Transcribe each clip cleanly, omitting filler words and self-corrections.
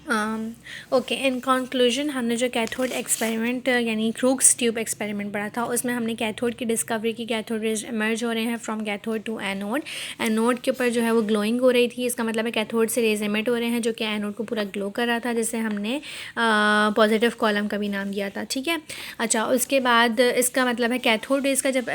Okay, in conclusion हमने जो cathode experiment यानी क्रूक्स ट्यूब एक्सपेरिमेंट पढ़ा था, उसमें हमने कैथोड की डिस्कवरी की। कैथोड रेज इमर्ज हो रहे हैं from cathode to anode. Anode के ऊपर जो है वो ग्लोइंग हो रही थी, इसका मतलब है कैथोड से रेज इमिट हो रहे हैं जो कि एनोड को पूरा ग्लो कर रहा था, जिसे हमने पॉजिटिव कॉलम का भी नाम दिया था। ठीक है, अच्छा, उसके बाद इसका मतलब है कैथोड रेज का जब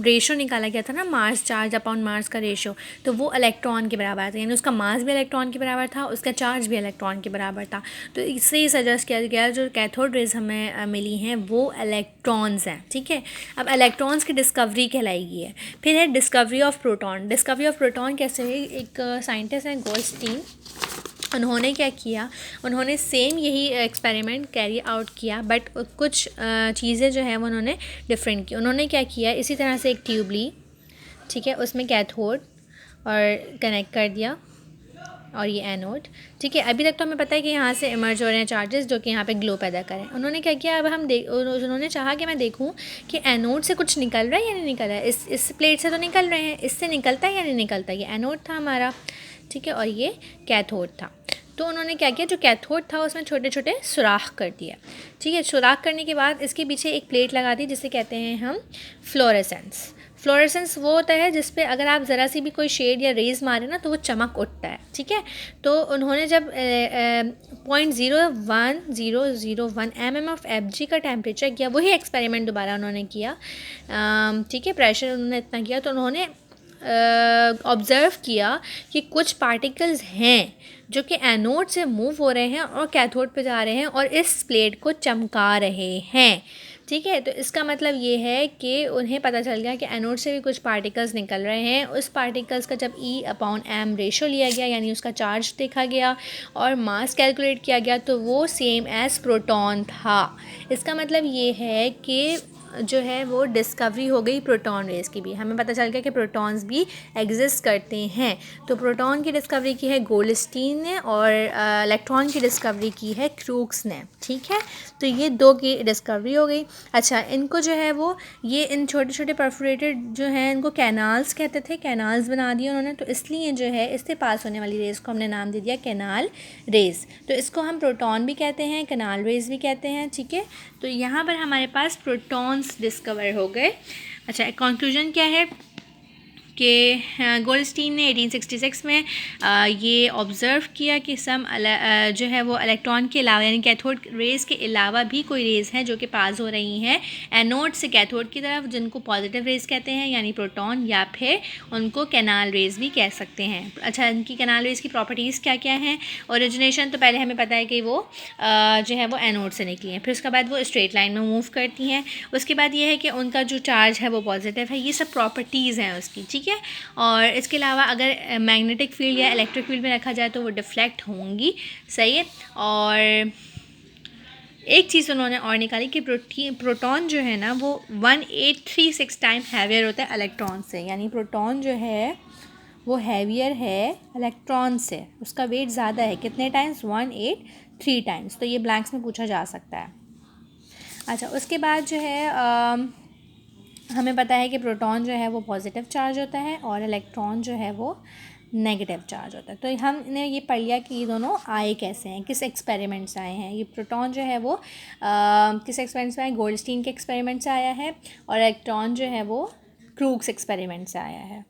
रेशो निकाला गया था ना, मास चार्ज अपॉन मास का रेशो, तो वो इलेक्ट्रॉन के बराबर था, यानी उसका मास भी इलेक्ट्रॉन के बराबर था, उसका चार्ज भी इलेक्ट्रॉन के बराबर था। तो इससे ही सजेस्ट किया गया जो कैथोड रेज हमें मिली हैं वो इलेक्ट्रॉन्स हैं। ठीक है, अब इलेक्ट्रॉन्स की डिस्कवरी कहलाएगी है। फिर है discovery of proton. Discovery of proton कैसे हुई? एक साइंटिस्ट हैं गोल्डस्टीन, उन्होंने क्या किया, उन्होंने सेम यही एक्सपेरिमेंट कैरी आउट किया, बट कुछ चीज़ें जो है वो उन्होंने डिफरेंट की। उन्होंने क्या किया, इसी तरह से एक ट्यूब ली, ठीक है, उसमें कैथोड और कनेक्ट कर दिया और ये एनोड। ठीक है, अभी तक तो हमें पता है कि यहाँ से इमर्ज हो रहे हैं चार्जेस जो कि यहाँ पे ग्लो पैदा करें। उन्होंने क्या किया, अब हम उन्होंने चाहा कि मैं देखूँ कि एनोड से कुछ निकल रहा है या नहीं निकल रहा है। इस प्लेट से तो निकल रहे हैं, इससे निकलता है या नहीं निकलता। ये एनोड था हमारा, ठीक है, और ये कैथोड था। तो उन्होंने क्या किया, जो कैथोड था उसमें छोटे छोटे सुराख कर दिया। ठीक है, सुराख करने के बाद इसके पीछे एक प्लेट लगा दी जिसे कहते हैं हम फ्लोरेसेंस। फ्लोरेसेंस वो होता है जिस पे अगर आप ज़रा सी भी कोई शेड या रेज मारे ना तो वो चमक उठता है। ठीक है, तो उन्होंने जब 0.01001 mmFg का टेम्परेचर किया, वही एक्सपेरिमेंट दोबारा उन्होंने किया। ठीक है, प्रेशर उन्होंने इतना किया तो उन्होंने ऑब्ज़र्व किया कि कुछ पार्टिकल्स हैं जो कि एनोड से मूव हो रहे हैं और कैथोड पे जा रहे हैं और इस प्लेट को चमका रहे हैं। ठीक है, तो इसका मतलब ये है कि उन्हें पता चल गया कि एनोड से भी कुछ पार्टिकल्स निकल रहे हैं। उस पार्टिकल्स का जब E/m रेशो लिया गया, यानी उसका चार्ज देखा गया और मास कैलकुलेट किया गया, तो वो सेम एज़ प्रोटॉन था। इसका मतलब ये है कि जो है वो डिस्कवरी हो गई प्रोटॉन रेस की भी। हमें पता चल गया कि प्रोटॉन्स भी एग्जिस्ट करते हैं। तो प्रोटॉन की डिस्कवरी की है गोल्डस्टीन ने और इलेक्ट्रॉन की डिस्कवरी की है क्रूक्स ने। ठीक है, तो ये दो की डिस्कवरी हो गई। अच्छा, इनको जो है वो ये इन छोटे छोटे परफोरेटेड जो हैं इनको कैनाल्स कहते थे, कैनाल्स बना दिए उन्होंने। तो इसलिए जो है इससे पास होने वाली रेस को हमने नाम दे दिया कैनाल रेस। तो इसको हम प्रोटॉन भी कहते हैं, कैनाल रेस भी कहते हैं। ठीक है, तो यहाँ पर हमारे पास प्रोटॉन्स डिस्कवर हो गए। अच्छा, कंक्लूजन क्या है कि गोल्डस्टीन ने 1866 में ये ऑब्ज़र्व किया कि जो है वो इलेक्ट्रॉन के अलावा यानी कैथोड रेज़ के अलावा भी कोई रेज़ हैं जो कि पास हो रही हैं एनोड से कैथोड की तरफ, जिनको पॉजिटिव रेज़ कहते हैं यानी प्रोटॉन, या फिर उनको कैनाल रेज़ भी कह सकते हैं। अच्छा, इनकी कैनाल रेज़ की प्रॉपर्टीज़ क्या क्या हैं? ओरिजिनेशन तो पहले हमें पता है कि वो जो है वो एनोड से निकली हैं, फिर उसके बाद वो स्ट्रेट लाइन में मूव करती हैं। उसके बाद ये है कि उनका जो चार्ज है वो पॉजिटिव है। ये सब प्रॉपर्टीज़ हैं उसकी। ठीक है, और इसके अलावा अगर मैग्नेटिक फील्ड या इलेक्ट्रिक फील्ड में रखा जाए तो वो डिफ्लेक्ट होंगी। सही है, और एक चीज़ उन्होंने और निकाली कि प्रोटॉन जो है ना वो 1836 टाइम हैवियर होता है इलेक्ट्रॉन से, यानी प्रोटॉन जो है वो हैवियर है इलेक्ट्रॉन से, उसका वेट ज़्यादा है। कितने टाइम्स? 183 टाइम्स। तो ये ब्लैंक्स में पूछा जा सकता है। अच्छा, उसके बाद जो है हमें पता है कि प्रोटॉन जो है वो पॉजिटिव चार्ज होता है और इलेक्ट्रॉन जो है वो नेगेटिव चार्ज होता है। तो हमने ये पढ़ लिया कि ये दोनों आए कैसे हैं, किस एक्सपेरिमेंट से आए हैं। ये प्रोटॉन जो है वो किस एक्सपेरिमेंट से आया? गोल्डस्टीन के एक्सपेरिमेंट से आया है, और इलेक्ट्रॉन जो है वो क्रूक्स एक्सपेरिमेंट से आया है।